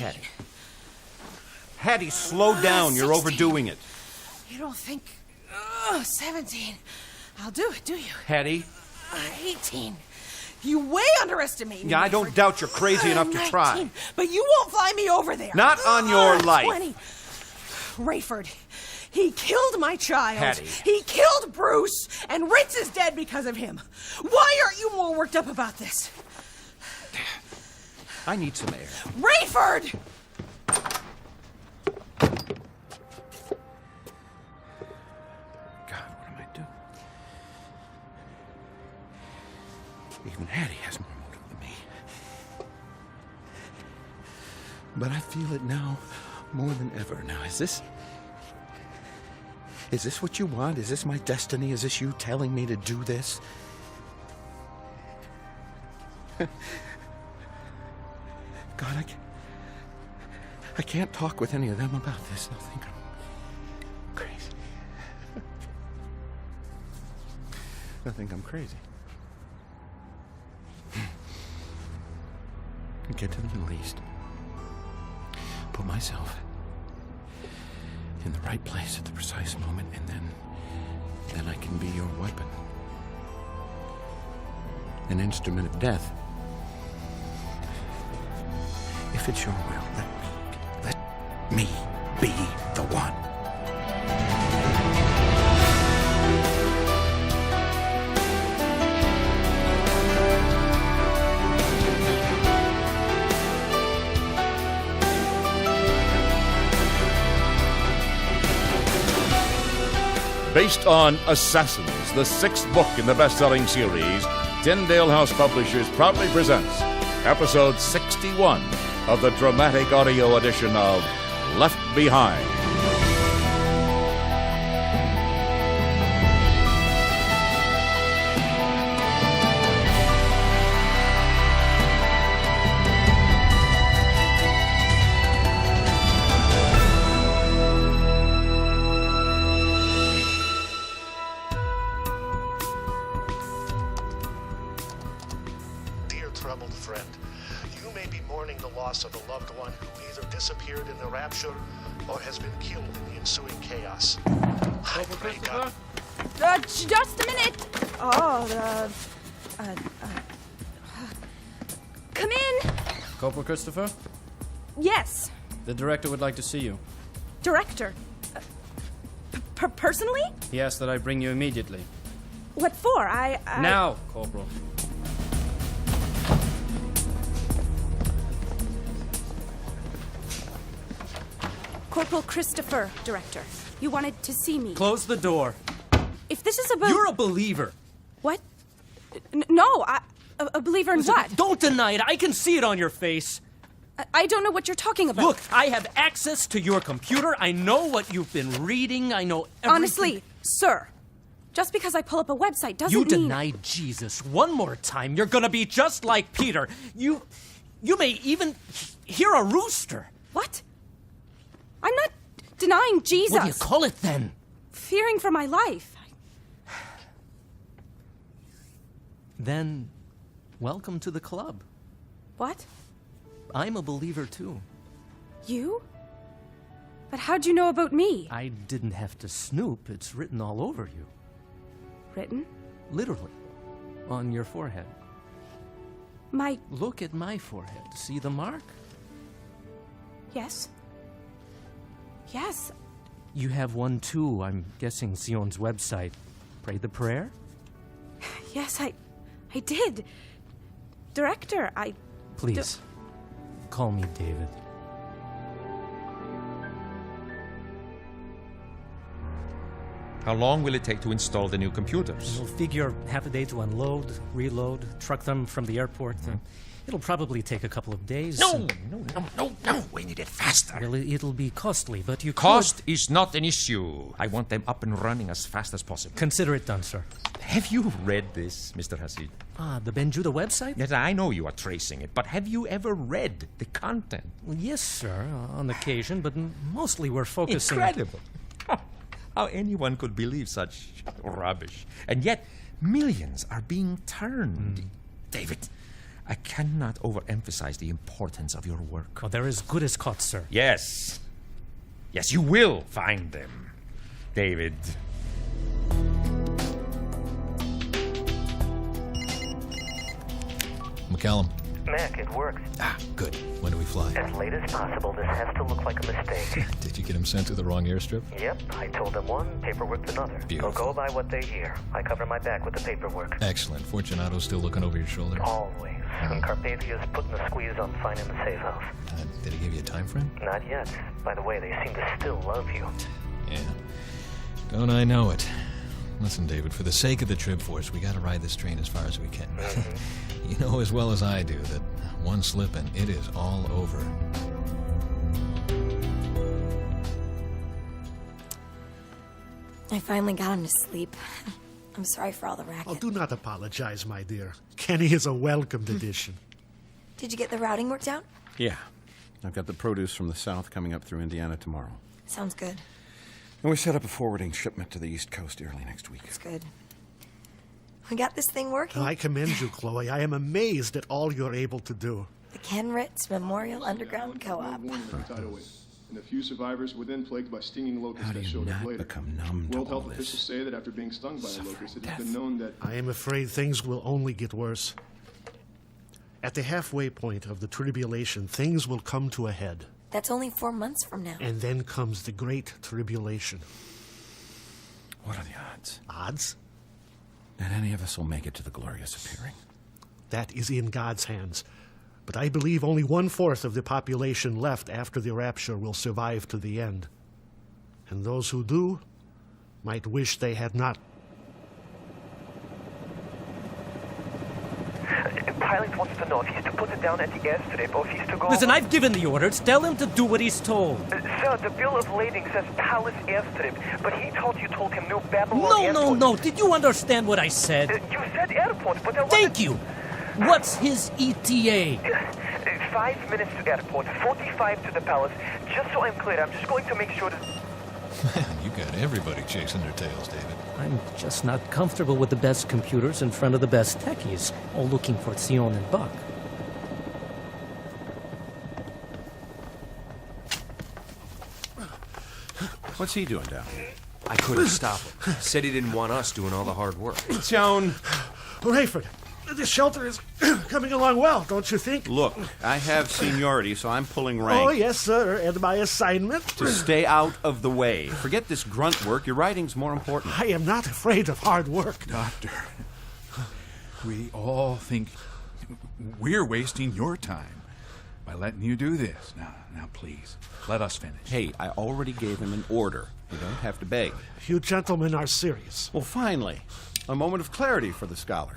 Hattie. Hattie, slow down. You're 16. overdoing it. You don't think... 17. I'll do it, do you? Hattie? 18. You way underestimate me. Yeah, I don't Rayford. doubt you're crazy enough to 19. try. But you won't fly me over there. Not on your life. 20. Rayford, he killed my child. Hattie. He killed Bruce, and Ritz is dead because of him. Why aren't you more worked up about this? I need some air. Rayford! God, what am I doing? Even Hattie has more motive than me. But I feel it now more than ever. Now, is this what you want? Is this my destiny? Is this you telling me to do this? God, I can't talk with any of them about this. They'll think I'm crazy. They'll think I'm crazy. Get to the Middle East. Put myself in the right place at the precise moment, and then I can be your weapon. An instrument of death. If it's your will, let me be the one. Based on Assassins, the 6th book in the best-selling series, Tyndale House Publishers proudly presents episode 61 of the dramatic audio edition of Left Behind. Troubled friend, you may be mourning the loss of a loved one who either disappeared in the rapture or has been killed in the ensuing chaos. I pray God. Just a minute. Oh, come in. Corporal Christopher, Yes, the director would like to see you. director. Personally? He asked that I bring you immediately. What for? Now, Corporal. Corporal Christopher, director. You wanted to see me. Close the door. If this is about... You're a believer. What? No, a believer in Listen, what? Don't deny it. I can see it on your face. I don't know what you're talking about. Look, I have access to your computer. I know what you've been reading. I know everything. Honestly, sir, just because I pull up a website doesn't You mean... deny Jesus one more time, you're gonna be just like Peter. You may even hear a rooster. What? I'm not denying Jesus. What do you call it then? Fearing for my life. Then, welcome to the club. What? I'm a believer too. You? But how'd you know about me? I didn't have to snoop. It's written all over you. Written? Literally. On your forehead. My... Look at my forehead. See the mark? Yes. Yes. You have one too, I'm guessing Sion's website. Pray the prayer? Yes, I did. Director, Please, call me David. How long will it take to install the new computers? We'll figure half a day to unload, reload, truck them from the airport. It'll probably take a couple of days. No! We need it faster. Well, it'll be costly, but you Cost is not an issue. I want them up and running as fast as possible. Consider it done, sir. Have you read this, Mr. Hasid? The Ben Judah website? Yes, I know you are tracing it, but have you ever read the content? Well, yes, sir, on occasion, but mostly we're focusing... Incredible. How anyone could believe such rubbish. And yet, millions are being turned. David, I cannot overemphasize the importance of your work. Oh, they're as good as caught, sir. Yes. Yes, you will find them, David. McCallum. Mac, it works. Ah, good. When do we fly? As late as possible. This has to look like a mistake. Did you get him sent to the wrong airstrip? Yep, I told them one, paperwork another. Beautiful. They'll go by what they hear. I cover my back with the paperwork. Excellent. Fortunato's still looking over your shoulder. Always. And Carpathia's putting the squeeze on finding the safe house. Did he give you a time frame? Not yet. By the way, they seem to still love you. Yeah. Don't I know it? Listen, David, for the sake of the Trib Force, we gotta ride this train as far as we can. You know as well as I do that one slip and it is all over. I finally got him to sleep. I'm sorry for all the racket. Oh, do not apologize, my dear. Kenny is a welcomed addition. Did you get the routing worked out? Yeah. I've got the produce from the south coming up through Indiana tomorrow. Sounds good. And we set up a forwarding shipment to the East Coast early next week. It's good. We got this thing working. I commend you, Chloe. I am amazed at all you're able to do. The Ken Ritz Memorial Underground Co-op. And a few survivors were then plagued by stinging locusts How do that you showed up not later. become numb to World all Health this? officials say that after being stung by a locust, it has death. been known that... I am afraid things will only get worse. At the halfway point of the tribulation, things will come to a head. That's only 4 months from now. And then comes the Great Tribulation. What are the odds? Odds? That any of us will make it to the glorious appearing. That is in God's hands. But I believe only 1/4 of the population left after the rapture will survive to the end. And those who do might wish they had not. Pilot wants to know if he's to put it down at the airstrip or if he's to go... Listen, I've given the orders. Tell him to do what he's told. Sir, the bill of lading says Palace Airstrip, but he told you New Babylon Airport. No. Did you understand what I said? You said airport, but there wasn't... Thank you. What's his ETA? 5 minutes to airport, 45 to the palace. Just so I'm clear, I'm just going to make sure that... Man, you got everybody chasing their tails, David. I'm just not comfortable with the best computers in front of the best techies, all looking for Sion and Buck. What's he doing down here? I couldn't stop him. Said he didn't want us doing all the hard work. Joan! Rayford, this shelter is coming along well, don't you think? Look, I have seniority, so I'm pulling rank. Oh, yes, sir, and my assignment? To stay out of the way. Forget this grunt work. Your writing's more important. I am not afraid of hard work. Doctor, we all think we're wasting your time by letting you do this. Now, please, let us finish. Hey, I already gave him an order. You don't have to beg. You gentlemen are serious. Well, finally, a moment of clarity for the scholar.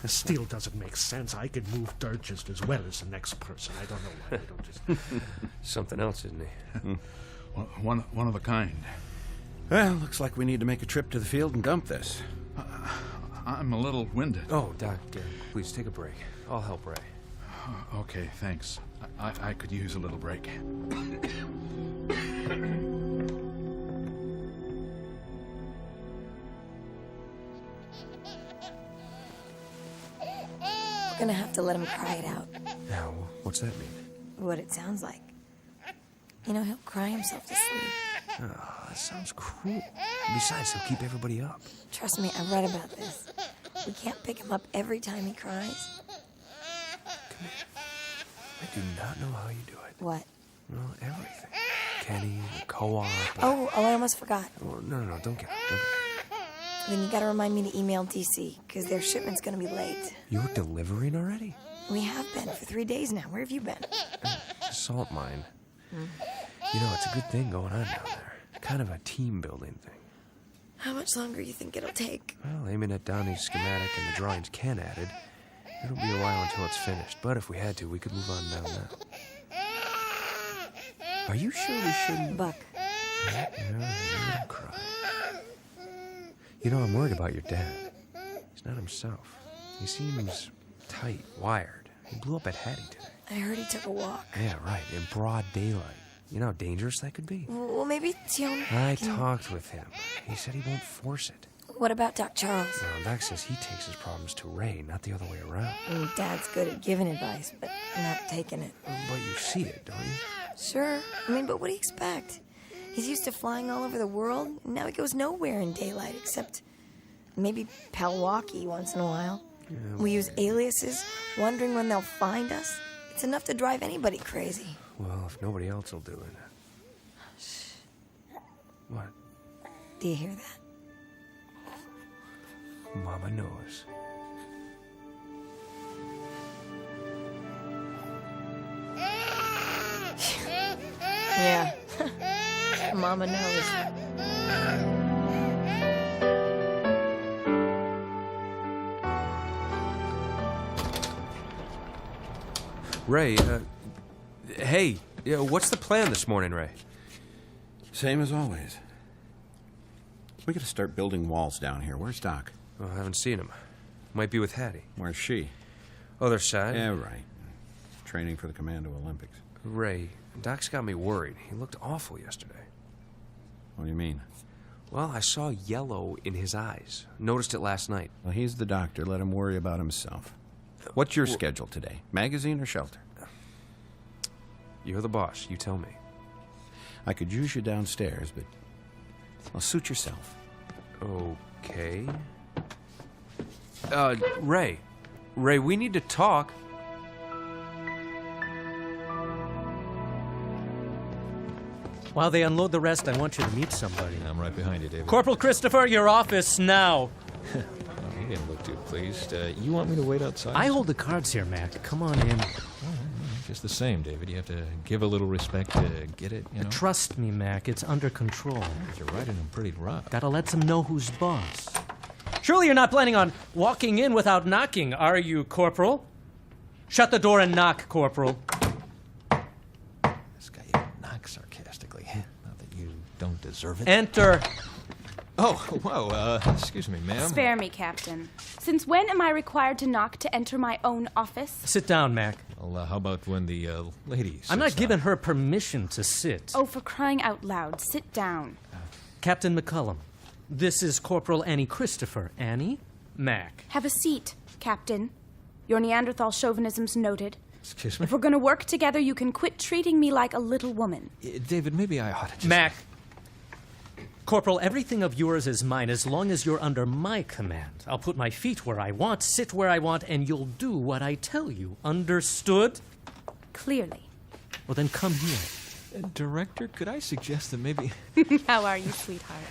The steel doesn't make sense. I can move dirt just as well as the next person. I don't know why they don't just... Something else, isn't he? One of a kind. Well, looks like we need to make a trip to the field and dump this. I'm a little winded. Oh, Doctor, please take a break. I'll help Ray. Okay, thanks. I could use a little break. We're gonna have to let him cry it out. Now, what's that mean? What it sounds like. You know, he'll cry himself to sleep. Oh, that sounds cruel. Besides, he'll keep everybody up. Trust me, I've read about this. We can't pick him up every time he cries. Come here. I do not know how you do it. What? Well, everything. Kenny, the co-op. Oh, I almost forgot. Oh, no, don't get it. Then you gotta remind me to email DC, because their shipment's gonna be late. You're delivering already? We have been for 3 days now. Where have you been? Salt mine. You know, it's a good thing going on down there. Kind of a team-building thing. How much longer you think it'll take? Well, aiming at Donnie's schematic and the drawings Ken added, it'll be a while until it's finished. But if we had to, we could move on down now. Are you sure we shouldn't... Buck. Yeah, don't cry. You know, I'm worried about your dad. He's not himself. He seems tight, wired. He blew up at Hattie today. I heard he took a walk. Yeah, right, in broad daylight. You know how dangerous that could be? Well, maybe Tion I can... talked with him. He said he won't force it. What about Doc Charles? Doc says he takes his problems to Ray, not the other way around. Dad's good at giving advice, but not taking it. But you see it, don't you? Sure. But what do you expect? He's used to flying all over the world, and now he goes nowhere in daylight except maybe Palwalkie once in a while. Yeah, we use aliases, wondering when they'll find us. It's enough to drive anybody crazy. Well, if nobody else will do it. Shh. What? Do you hear that? Mama knows. Yeah. Mama knows. Ray, hey, what's the plan this morning, Ray? Same as always. We gotta start building walls down here. Where's Doc? Oh, I haven't seen him. Might be with Hattie. Where's she? Other side. Yeah, right. Training for the Commando Olympics. Ray, Doc's got me worried. He looked awful yesterday. What do you mean? Well, I saw yellow in his eyes. Noticed it last night. Well, he's the doctor. Let him worry about himself. What's your schedule today? Magazine or shelter? You're the boss. You tell me. I could use you downstairs, but... well, suit yourself. Okay. Ray. Ray, we need to talk. While they unload the rest, I want you to meet somebody. I'm right behind you, David. Corporal Christopher, your office now. Oh, he didn't look too pleased. You want me to wait outside? I hold the cards here, Mac. Come on in. Just the same, David. You have to give a little respect to get it, you know? Trust me, Mac. It's under control. You're riding him pretty rough. Gotta let them know who's boss. Surely you're not planning on walking in without knocking, are you, Corporal? Shut the door and knock, Corporal. This guy even knocks sarcastically. Not that you don't deserve it. Enter. Oh, whoa, excuse me, ma'am. Spare me, Captain. Since when am I required to knock to enter my own office? Sit down, Mac. Well, how about when the lady sits I'm not down? giving her permission to sit. Oh, for crying out loud, sit down. Captain McCullum, this is Corporal Annie Christopher. Annie? Mac. Have a seat, Captain. Your Neanderthal chauvinism's noted. Excuse me? If we're gonna work together, you can quit treating me like a little woman. David, maybe I ought to just... Mac. Corporal, everything of yours is mine as long as you're under my command. I'll put my feet where I want, sit where I want, and you'll do what I tell you. Understood? Clearly. Well, then come here. Director, could I suggest that maybe... How are you, sweetheart?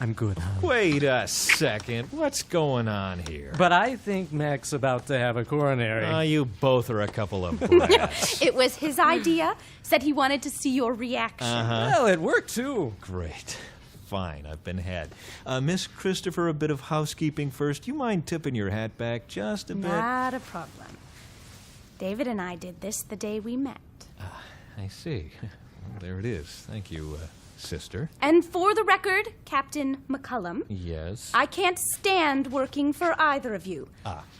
I'm good, huh? Wait a second. What's going on here? But I think Mac's about to have a coronary. You both are a couple of brats. It was his idea. Said he wanted to see your reaction. Well, it worked, too. Great. Fine, I've been had. Miss Christopher, a bit of housekeeping first. You mind tipping your hat back just a bit? Not a problem. David and I did this the day we met. I see. Well, there it is. Thank you, sister. And for the record, Captain McCullum, Yes? I can't stand working for either of you.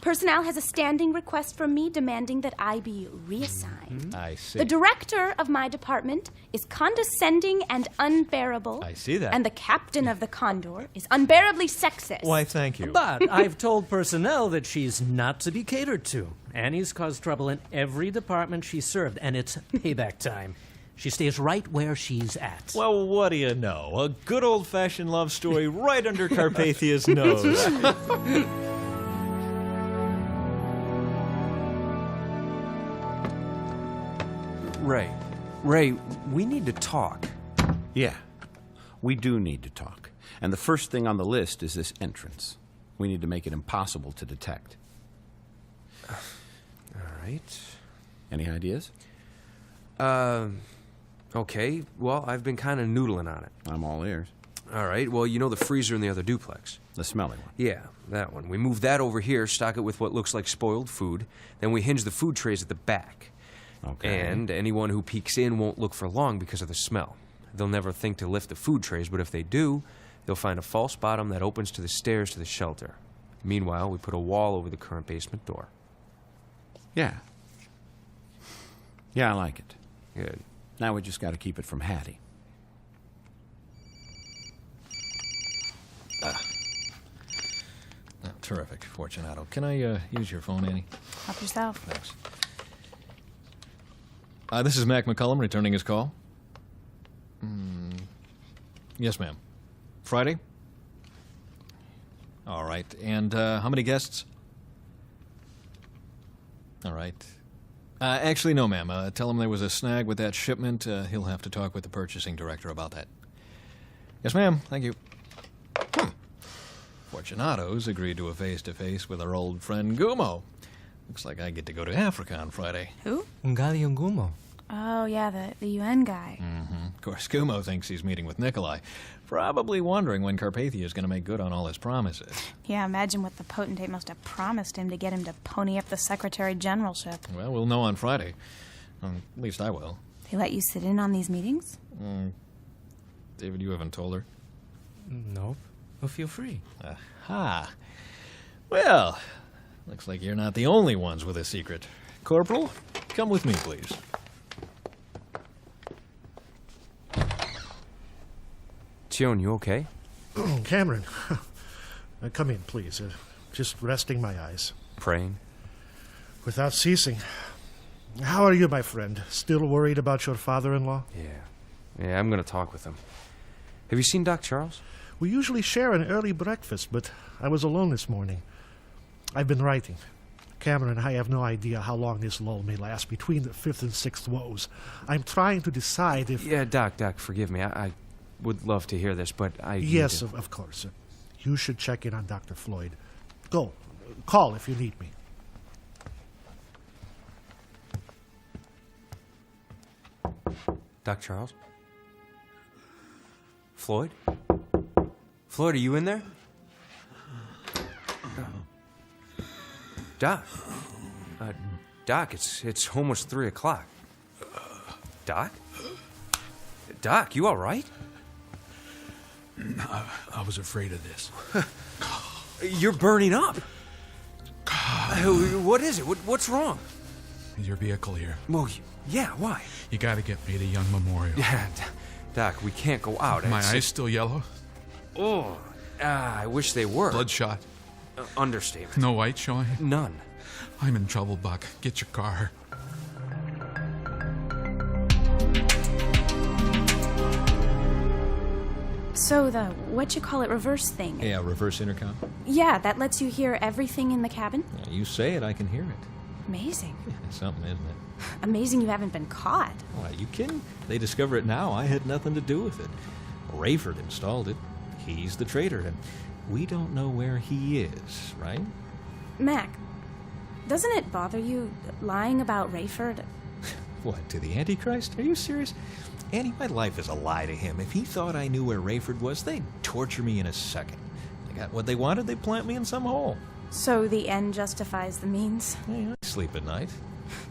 Personnel has a standing request from me demanding that I be reassigned. I see. The director of my department is condescending and unbearable. I see that. And the captain of the Condor is unbearably sexist. Why, thank you. But I've told personnel that she's not to be catered to. Annie's caused trouble in every department she served, and it's payback time. She stays right where she's at. Well, what do you know? A good old-fashioned love story right under Carpathia's nose. Ray, we need to talk. Yeah, we do need to talk. And the first thing on the list is this entrance. We need to make it impossible to detect. All right. Any ideas? Okay. Well, I've been kind of noodling on it. I'm all ears. All right. Well, you know the freezer in the other duplex? The smelly one. Yeah, that one. We move that over here, stock it with what looks like spoiled food. Then we hinge the food trays at the back. Okay. And anyone who peeks in won't look for long because of the smell. They'll never think to lift the food trays, but if they do, they'll find a false bottom that opens to the stairs to the shelter. Meanwhile, we put a wall over the current basement door. Yeah. Yeah, I like it. Good. Now we just got to keep it from Hattie. Oh, terrific, Fortunato. Can I use your phone, Annie? Help yourself. Thanks. This is Mac McCullum returning his call. Yes, ma'am. Friday? All right. And how many guests? All right. Actually, no, ma'am. Tell him there was a snag with that shipment. He'll have to talk with the purchasing director about that. Yes, ma'am. Thank you. Fortunato's agreed to a face-to-face with our old friend Gumo. Looks like I get to go to Africa on Friday. Who? Ungalio Gumo. Oh, yeah, the UN guy. Mm-hmm. Of course, Gumo thinks he's meeting with Nikolai, probably wondering when Carpathia is going to make good on all his promises. Yeah, imagine what the potentate must have promised him to get him to pony up the secretary generalship. Well, we'll know on Friday. At least I will. They let you sit in on these meetings? David, you haven't told her? Nope. Well, feel free. Aha. Well, looks like you're not the only ones with a secret. Corporal, come with me, please. Tion, you okay? Cameron, come in, please. Just resting my eyes. Praying? Without ceasing. How are you, my friend? Still worried about your father-in-law? Yeah, I'm going to talk with him. Have you seen Doc Charles? We usually share an early breakfast, but I was alone this morning. I've been writing. Cameron and I have no idea how long this lull may last between the 5th and 6th woes. I'm trying to decide if... Yeah, Doc, forgive me. I would love to hear this, but I... Yes, of course. You should check in on Dr. Floyd. Go. Call if you need me. Doc Charles? Floyd? Floyd, are you in there? Doc? Doc, it's almost 3 o'clock. Doc? Doc, you all right? I was afraid of this. You're burning up. What is it? What's wrong? Is your vehicle here? Well, yeah, why? You gotta get me to Young Memorial. Yeah, Doc, we can't go out. My eyes still yellow? Oh, I wish they were. Bloodshot? Understatement. No white showing? None. I'm in trouble, Buck. Get your car. So the, reverse thing. Yeah, reverse intercom. Yeah, that lets you hear everything in the cabin? Yeah, you say it, I can hear it. Amazing. Something, isn't it? Amazing you haven't been caught. Why, you kidding? They discover it now. I had nothing to do with it. Rayford installed it. He's the traitor, and we don't know where he is, right? Mac, doesn't it bother you lying about Rayford? What, to the Antichrist? Are you serious? Annie, my life is a lie to him. If he thought I knew where Rayford was, they'd torture me in a second. They got what they wanted, they'd plant me in some hole. So the end justifies the means? Hey, I sleep at night.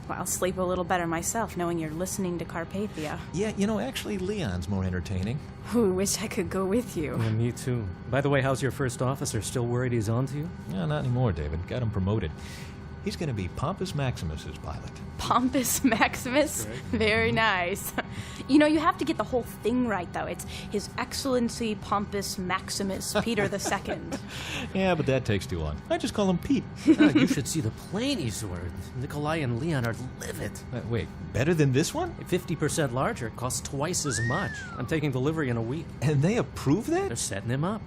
Well, I'll sleep a little better myself, knowing you're listening to Carpathia. Yeah, actually, Leon's more entertaining. Ooh, wish I could go with you. Yeah, me too. By the way, how's your first officer? Still worried he's on to you? No, not anymore, David. Got him promoted. He's going to be Pompous Maximus's pilot. Pompous Maximus? Very nice. You have to get the whole thing right, though. It's His Excellency Pompous Maximus Peter II. Yeah, but that takes too long. I just call him Pete. You should see the plane he's ordered. Nikolai and Leon are livid. Wait, better than this one? 50% larger. It costs twice as much. I'm taking delivery in a week. And they approve that? They're setting him up.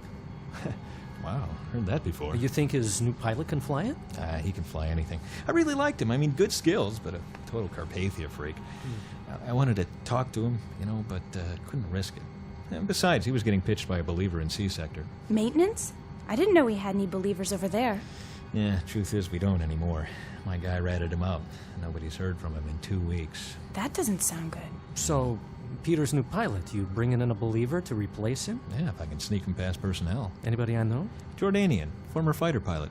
Wow, heard that before. You think his new pilot can fly it? He can fly anything. I really liked him. I mean, good skills, but a total Carpathia freak. I wanted to talk to him, but couldn't risk it. And besides, he was getting pitched by a believer in C-Sector. Maintenance? I didn't know we had any believers over there. Yeah, truth is we don't anymore. My guy ratted him out. Nobody's heard from him in 2 weeks. That doesn't sound good. So, Peter's new pilot, you bringing in a believer to replace him? Yeah, if I can sneak him past personnel. Anybody I know? Jordanian, former fighter pilot.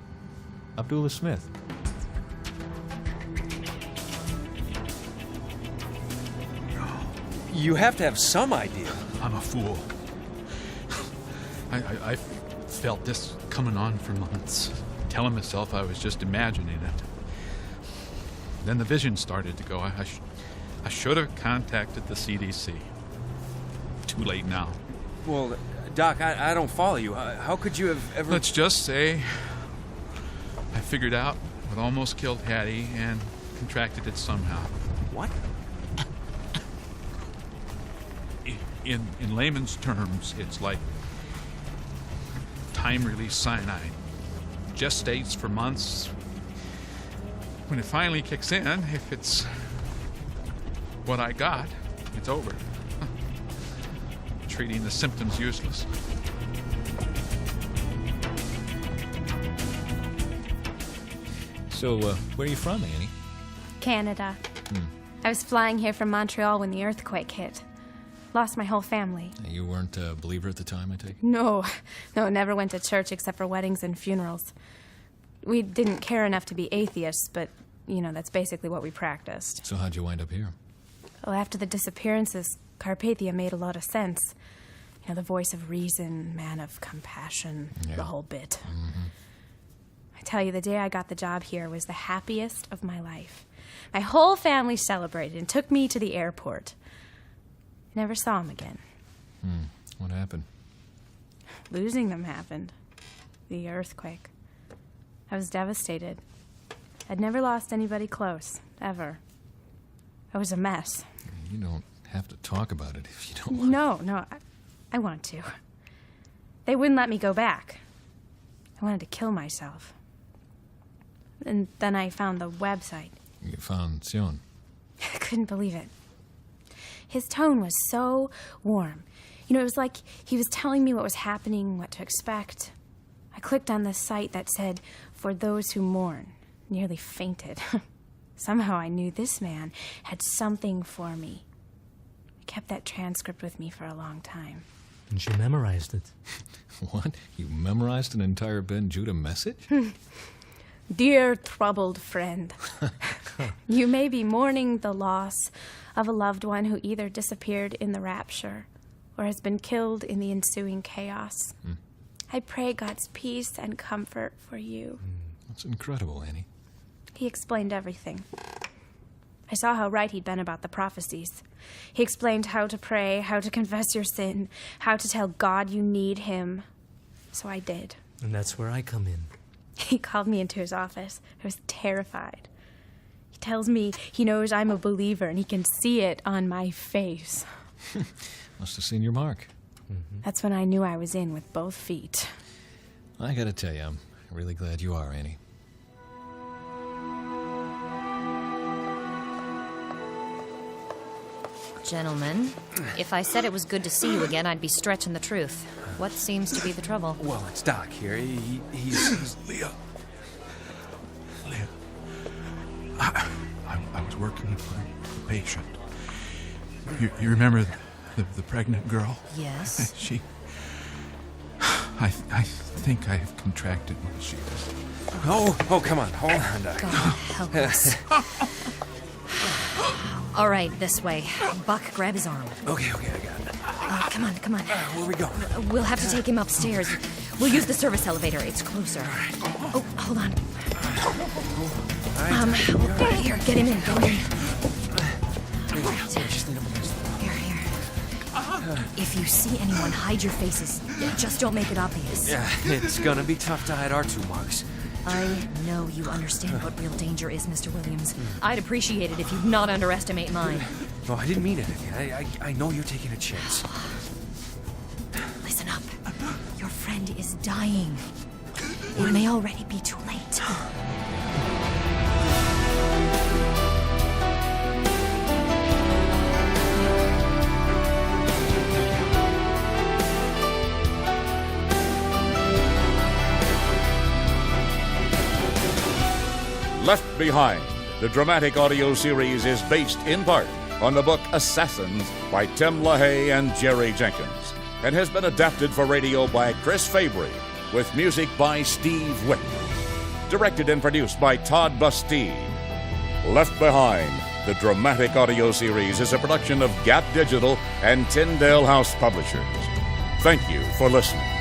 Abdullah Smith. You have to have some idea. I'm a fool. I felt this coming on for months, telling myself I was just imagining it. Then the vision started to go. I should have contacted the CDC. Too late now. Well, Doc, I don't follow you. How could you have ever... Let's just say figured out what almost killed Hattie and contracted it somehow. What? In layman's terms, it's like time-release cyanide. Gestates for months. When it finally kicks in, if it's what I got, it's over. Treating the symptoms useless. So, where are you from, Annie? Canada. I was flying here from Montreal when the earthquake hit. Lost my whole family. You weren't a believer at the time, I take it? No, never went to church except for weddings and funerals. We didn't care enough to be atheists, but, that's basically what we practiced. So how'd you wind up here? Well, after the disappearances, Carpathia made a lot of sense. The voice of reason, man of compassion, the whole bit. I tell you, the day I got the job here was the happiest of my life. My whole family celebrated and took me to the airport. Never saw them again. What happened? Losing them happened. The earthquake. I was devastated. I'd never lost anybody close, ever. I was a mess. You don't have to talk about it if you don't want. No, I want to. They wouldn't let me go back. I wanted to kill myself. And then I found the website. You found Sion. I couldn't believe it. His tone was so warm. It was like he was telling me what was happening, what to expect. I clicked on the site that said, "For those who mourn." Nearly fainted. Somehow I knew this man had something for me. I kept that transcript with me for a long time. And she memorized it. What? You memorized an entire Ben Judah message? Dear troubled friend, you may be mourning the loss of a loved one who either disappeared in the rapture or has been killed in the ensuing chaos. I pray God's peace and comfort for you. That's incredible, Annie. He explained everything. I saw how right he'd been about the prophecies. He explained how to pray, how to confess your sin, how to tell God you need him. So I did. And that's where I come in. He called me into his office. I was terrified. He tells me he knows I'm a believer and he can see it on my face. Must have seen your mark. That's when I knew I was in with both feet. I gotta tell you, I'm really glad you are, Annie. Gentlemen, if I said it was good to see you again, I'd be stretching the truth. What seems to be the trouble? Well, it's Doc here. He's Leah. I was working with a patient. You remember the pregnant girl? Yes. She... I think I have contracted what she does. Oh, come on. Hold on, Doc. God help us. All right, this way. Buck, grab his arm. Okay, I got it. Come on. Where are we going? We'll have to take him upstairs. We'll use the service elevator. It's closer. Oh, hold on. Here, get him in. Here. If you see anyone, hide your faces. Just don't make it obvious. Yeah, it's gonna be tough to hide our two marks. I know you understand what real danger is, Mr. Williams. I'd appreciate it if you'd not underestimate mine. No, I didn't mean anything. I know you're taking a chance. Listen up. Your friend is dying. It may already be too late. Left Behind, the dramatic audio series, is based in part on the book Assassins by Tim LaHaye and Jerry Jenkins, and has been adapted for radio by Chris Fabry, with music by Steve Wick. Directed and produced by Todd Bastide. Left Behind, the dramatic audio series, is a production of Gap Digital and Tyndale House Publishers. Thank you for listening.